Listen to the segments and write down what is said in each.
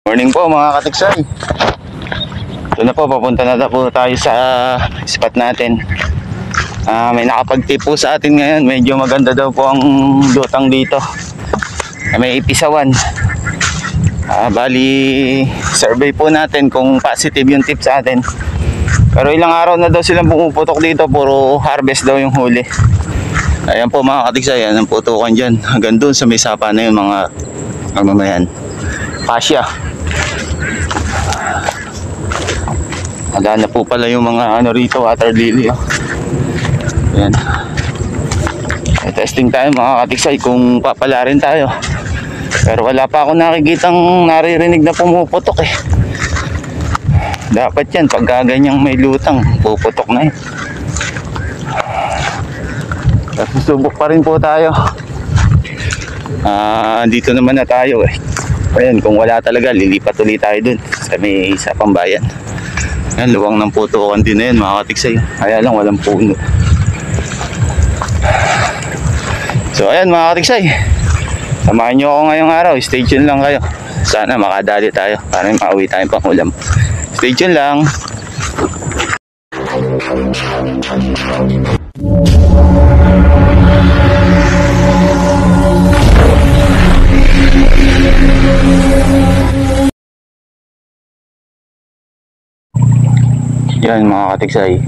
Morning po mga katiksay. Ito na po, papunta na po tayo sa spot natin. May nakapag-tip po sa atin ngayon. Medyo maganda daw po ang lutang dito. May ipisawan. Bali, survey po natin kung positive yung tip sa atin. Pero ilang araw na daw silang pumuputok dito. Puro harvest daw yung huli. Ayan po mga katiksay, yan ang putukan dyan. Hanggang doon sa may sapa na yun mga mamamayan. Pasya. Handa na po pala yung mga ano rito, water lily. Ayan. Testing tayo mga katiksay kung papala rin tayo. Pero wala pa ako nakikitang naririnig na pumuputok eh. Dapat yan, pag ganyang may lutang, puputok na eh. Susubok pa rin po tayo. Dito naman na tayo eh. Ayan, kung wala talaga, lilipat ulit tayo dun sa may isa pang bayan. Ayan, luwang ng putukan din na yun mga katiksay. Kaya lang walang puno. So ayan mga katiksay, samahan nyo ako ngayong araw. Stay tuned lang kayo. Sana makadali tayo para makauwi tayong pangulam. Stay tuned lang. Yan mga katiksay,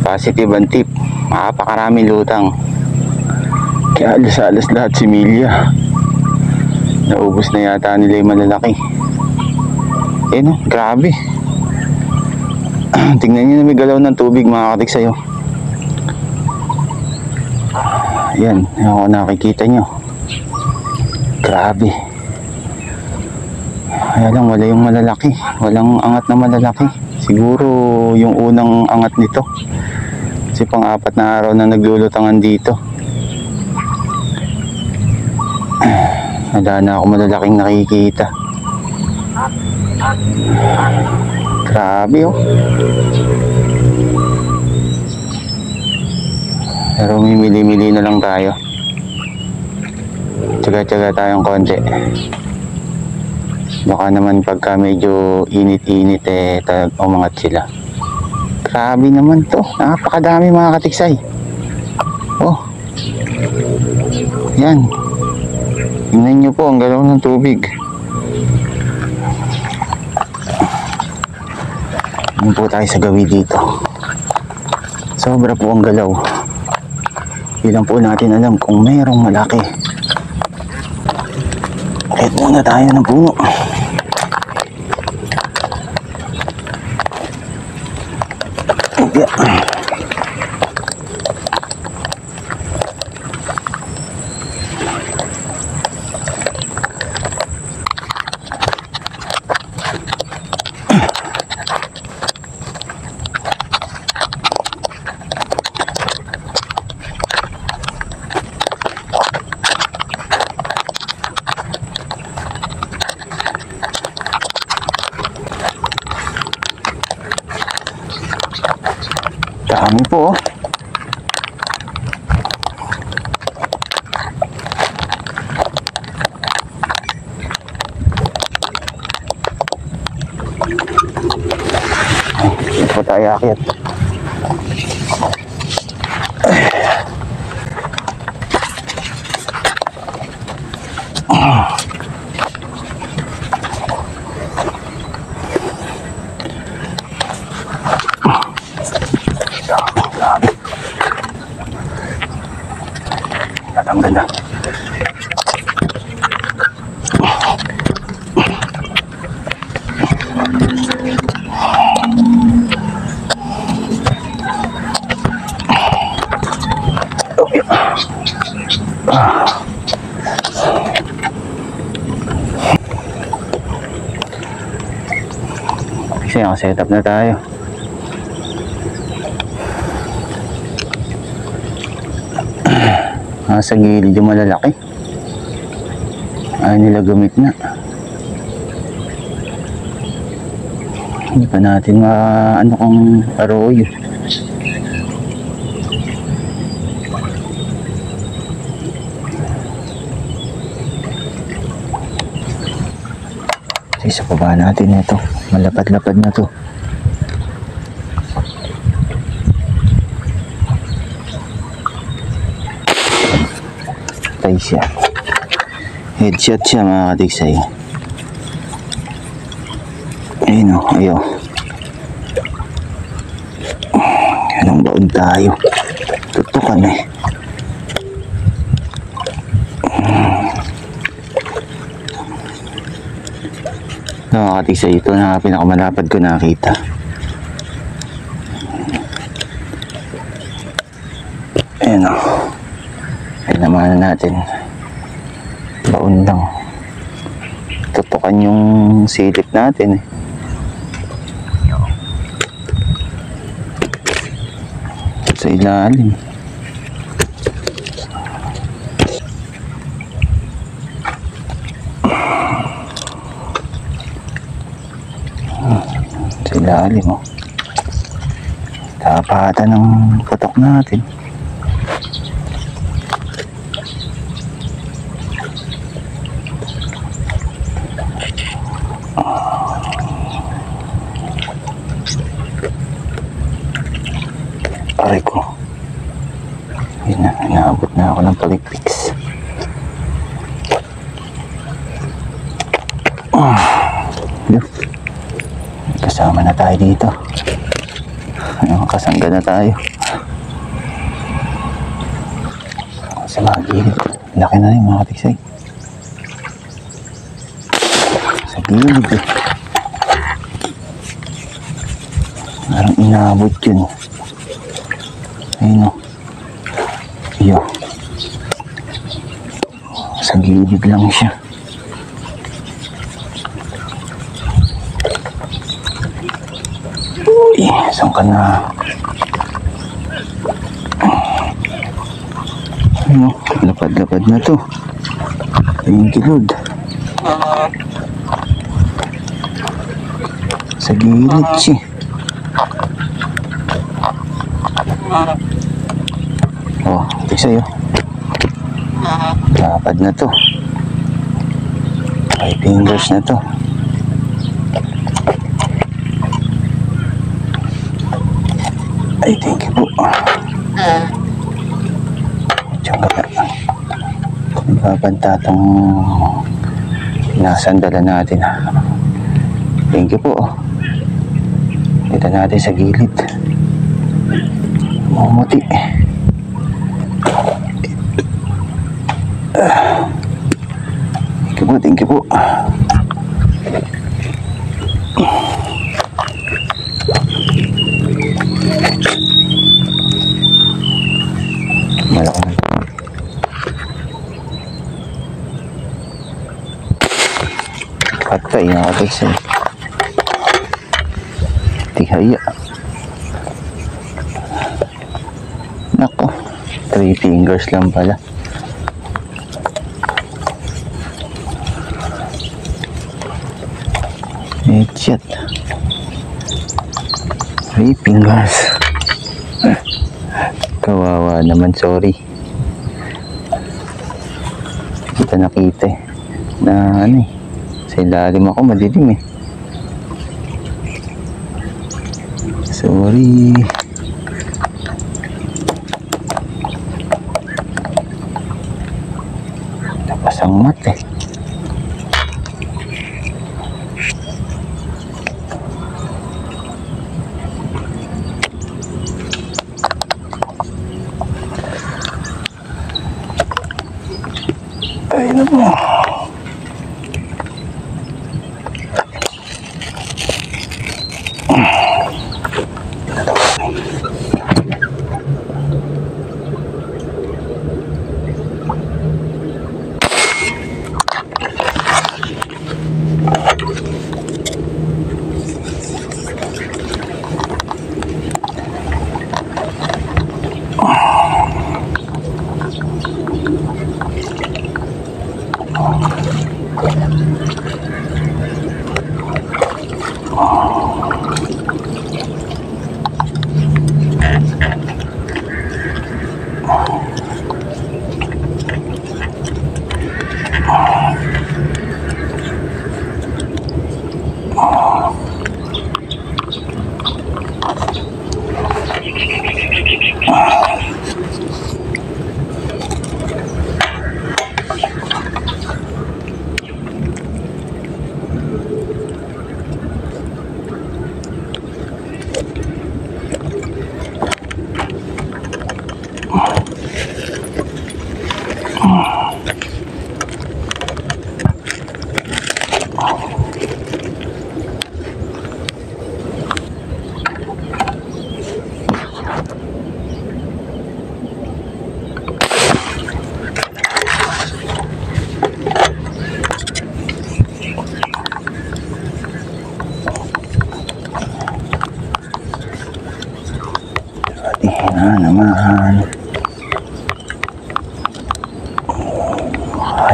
positive ang tip. Makapakarami lutang. Kaya alas lahat si Milya. Naubos na yata nila yung malalaki. Eh no, grabe. Tingnan nyo na may galaw ng tubig mga katiksay. Yan, ako nakikita nyo. Grabe. Kaya lang wala yung malalaki. Walang angat na malalaki. Siguro yung unang angat nito. Kasi pang-apat na araw na naglulutangan dito. Wala na ako malalaking nakikita. Grabe oh. Pero mimili-mili na lang tayo. Tsaga-tsaga tayong konti. Baka naman pagka medyo init-init eh umangat sila. Grabe naman to. Napakadami mga katiksay. Oh. Yan. Tingnan nyo po ang galaw ng tubig. Ano po tayo sa gawi dito. Sobra po ang galaw. Ilang po natin alam kung mayroong malaki. Kahit muna tayo ng puno. Dami po. Hindi po tayo akit. Ang ganda. Kasi naka-setup na tayo. Sa gilid yung malalaki. Ay nila gamit na. Hindi pa natin ano kung arroyo. Isa pa ba natin ito? Malapad-lapad na to. Patay siya. Headshot siya mga katiksay. Ayun o, ayaw. Anong baon tayo? Tutukan eh. Mga katiksay, ito na pinakamalapad ko nakita. Ayun o. Ayun naman natin. Baon lang. Tutukan yung silip natin eh. Sa ilalim. Sa ilalim oh. Tapatan ng putok natin. Aray ko. Yun na, inaabot na ako ng paligpiks. Kasama na tayo dito. Kasangga na tayo. Sa mga gilid. Laki na rin mga katiksay. Sa gilid eh. Parang inaabot yun. Ayun o. Iyo. Sa gilid lang siya. Uy, saan ka na? Ayun o, lapad-lapad na to. Ayun kilod. Sa gilid siya. Oh, ito sa'yo. Lapad na to. 5 fingers na to. Ay, thank you po. Diyan ka na. Nagpapanta itong nasandala natin. Thank you po. Dito natin sa gilid. Mumuti. Thank you po. Malaki na. Patay na kapag siya. Tihaya. Nako, 3 fingers lang pala. Headshot. 3 fingers. Kawawa naman, sorry. Kita nakita eh. Na ano eh. Sa ilalim ako, madilim eh. Sorry. Tapos ang mat eh. Ay na po. naman.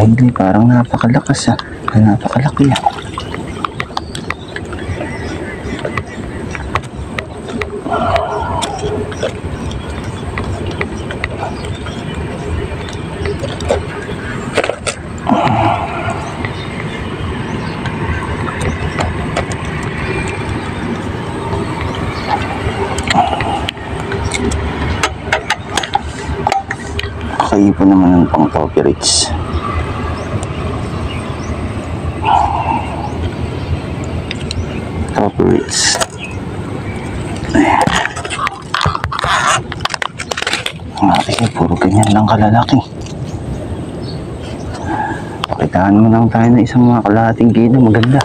Hindi, parang napakalakas napakalaki Kakaipon naman ng pang copyrights. Ate, puro ganyan lang kalalaki. Pakitaan mo lang tayo ng isang mga kalahating kilo maganda.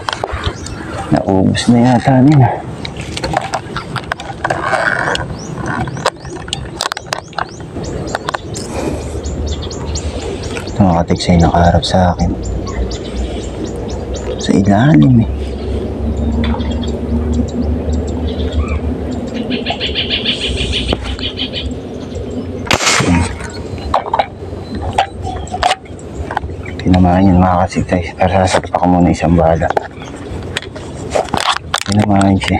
Naubos na yata nila. Ito mga katiksay nakaharap sa akin. Sa ilalim Tinamaan yun mga katiksay. Para sasagpa ko muna isang bala. Tinamaan siya.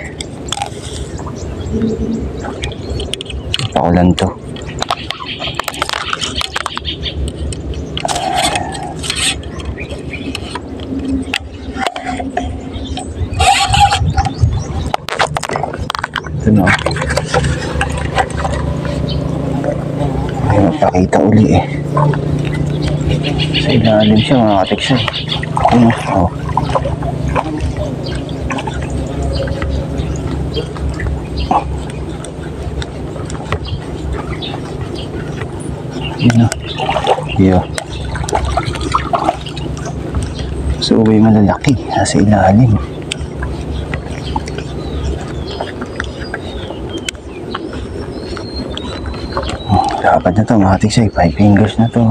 Pakulan to. Ito na. Ay, mapakita uli Sa ilalim siya mga katiksay. Ayun Yun So may malalaki nasa ilalim. Dapat na to mga katiksay. 5 fingers na to.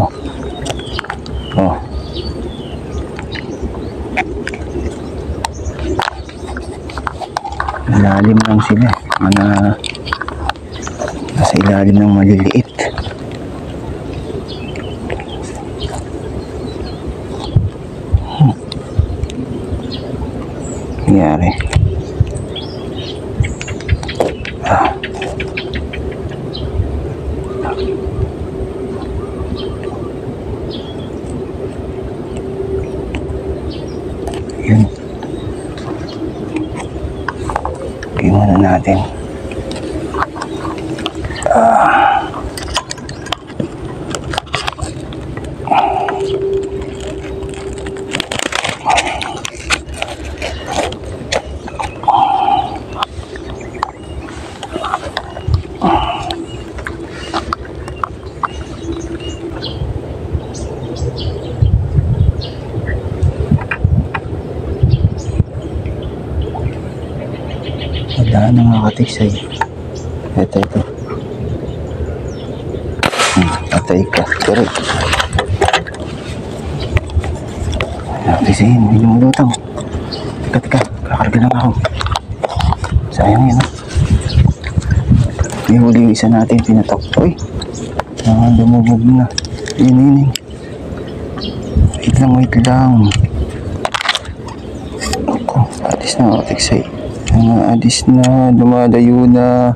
Ilalim lang sila. Nasa ilalim ng maliliit. Nangyari. Yun. Tingnan natin. Wala na mga katiksay. Ito. Patay ka. Pero katiksay, hindi lumulutang. Teka. Kakarga lang ako. Sayang yun. May huli yung isa natin pinatok. Uy! Lumubog na. Yun. Wait lang. Ako, alis na mga katiksay. Alis na, lumalayo na.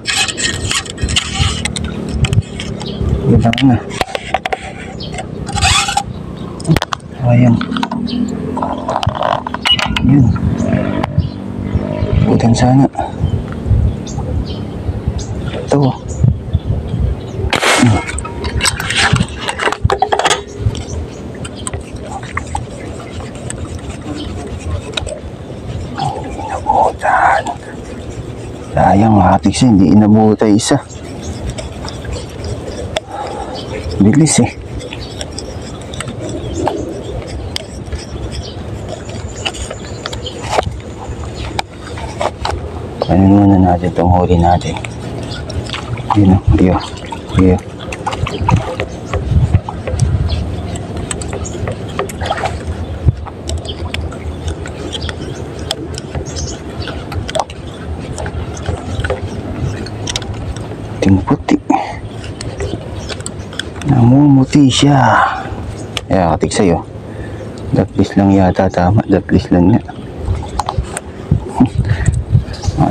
Wala na. Ayan. Yun. Butan sana. Ito. Inabutan. Sayang hatik siya, hindi inabuta isa. Bilis eh. Ano muna natin itong huli natin. Yun o, iyo. Iyo. Puting-puti. Namumuti siya. Kaya katik sa'yo. Daplis lang yata, tama. Daplis lang nga.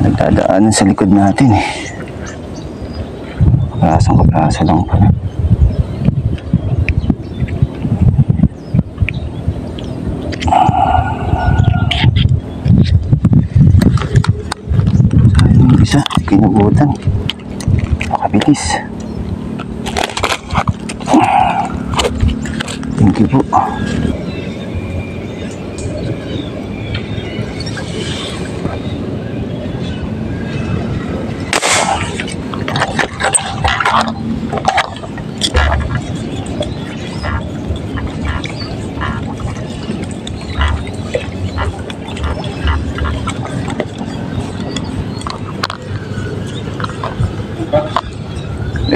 Nagdadaanan sa likod natin eh. Kaprasa lang pala. Sayang isa, kinabutan. Makabilis. Thank you po.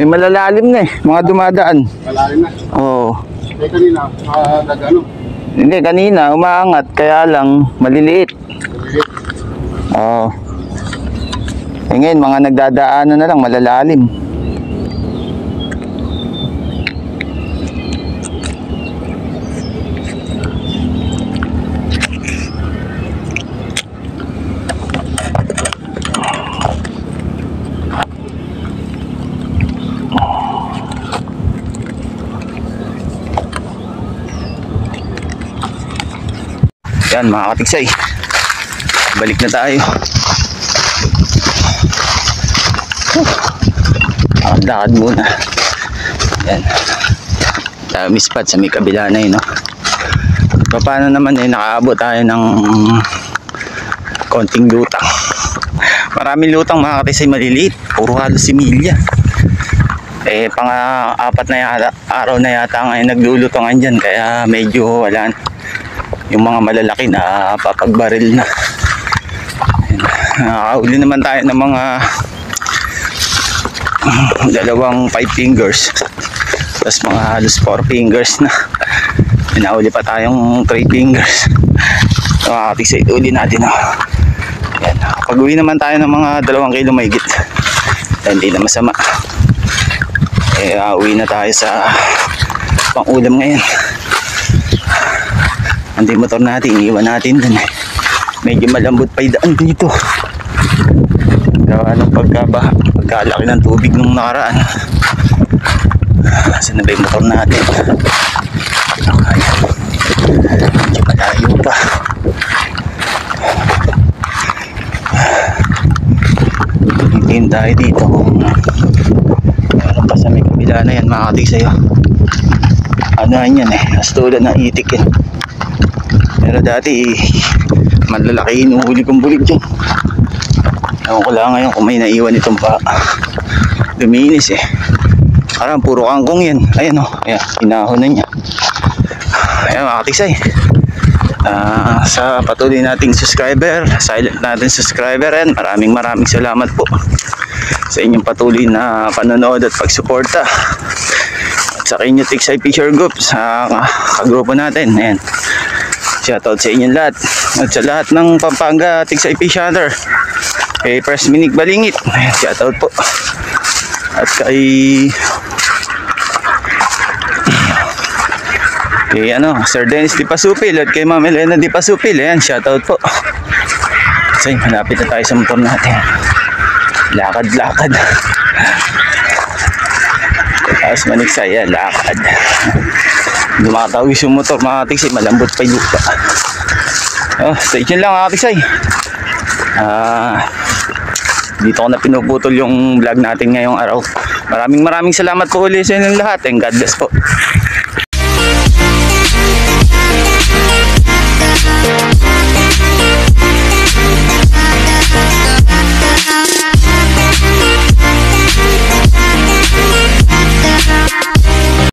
Malalalim na eh, mga dumadaan. Malalim na? Oo. Kanina, nag-ano? Hindi, kanina umaangat, kaya lang maliliit. Maliliit? Oo. Ngayon, mga nagdadaanan na lang, malalalim. Yan mga katiksay, balik na tayo. Lakad muna. Yan, dami spot sa may kabila na yun, no? Paano naman eh, nakaabot tayo ng konting lutang. Maraming lutang mga katiksay, maliliit, puro halos similya. Eh pang-apat na yata, araw na yata ngayon naglulutungan dyan, kaya medyo wala na. Yung mga malalaki na papagbaril na. Nakahuli naman tayo ng mga dalawang 5 fingers, tapos mga halos 4 fingers na. Pinahuli pa tayong 3 fingers. Nakakatisay uli natin. Yan. Pag uwi naman tayo ng mga 2 kilo mahigit, hindi na masama. Eh uwi na tayo sa pang ulam ngayon. Ang motor natin, iiwan natin dun eh. Medyo malambot pa yung daan dito. Gawa ng pagkalaki ng tubig nung nakaraan. Saan na ba yung motor natin? Okay. Medyo malayo pa. Tingin tayo dito kung meron pa sa may kabila na yan, makakatig sa'yo. Ano yan eh, astulad ng itik yan. Pero dati malalaki inuhuli kong bulig dyan. Ewan ko lang ngayon kung may naiwan itong pa. Luminis eh. Parang puro kangkong yan. Ayan o, ayan, inahon na niya. Ayan mga katiksay, sa patuloy nating subscriber, silent natin subscriber, and maraming salamat po sa inyong patuloy na panonood at pagsuporta. At sa inyo Tiksay Fisher Group, sa kagrupo natin. Ayan, shoutout sa inyong lahat. At sa lahat ng Pampanga Tiksay Fisher, kay First Minik Balingit, shoutout po. At kay Sir Dennis Di Pasupil at kay Ma'am Elena Di Pasupil. Ayan, shoutout po. So malapit na tayo sa motor natin. Lakad-lakad. Tapos maniksay, yan, lakad. Dumakatawis yung motor mga Tiksay, malambot pa yung lupa. Oh, stay tuned lang mga Tiksay. Dito ko na pinuputol yung vlog natin ngayong araw. Maraming salamat po ulit sa inyong lahat and God bless po.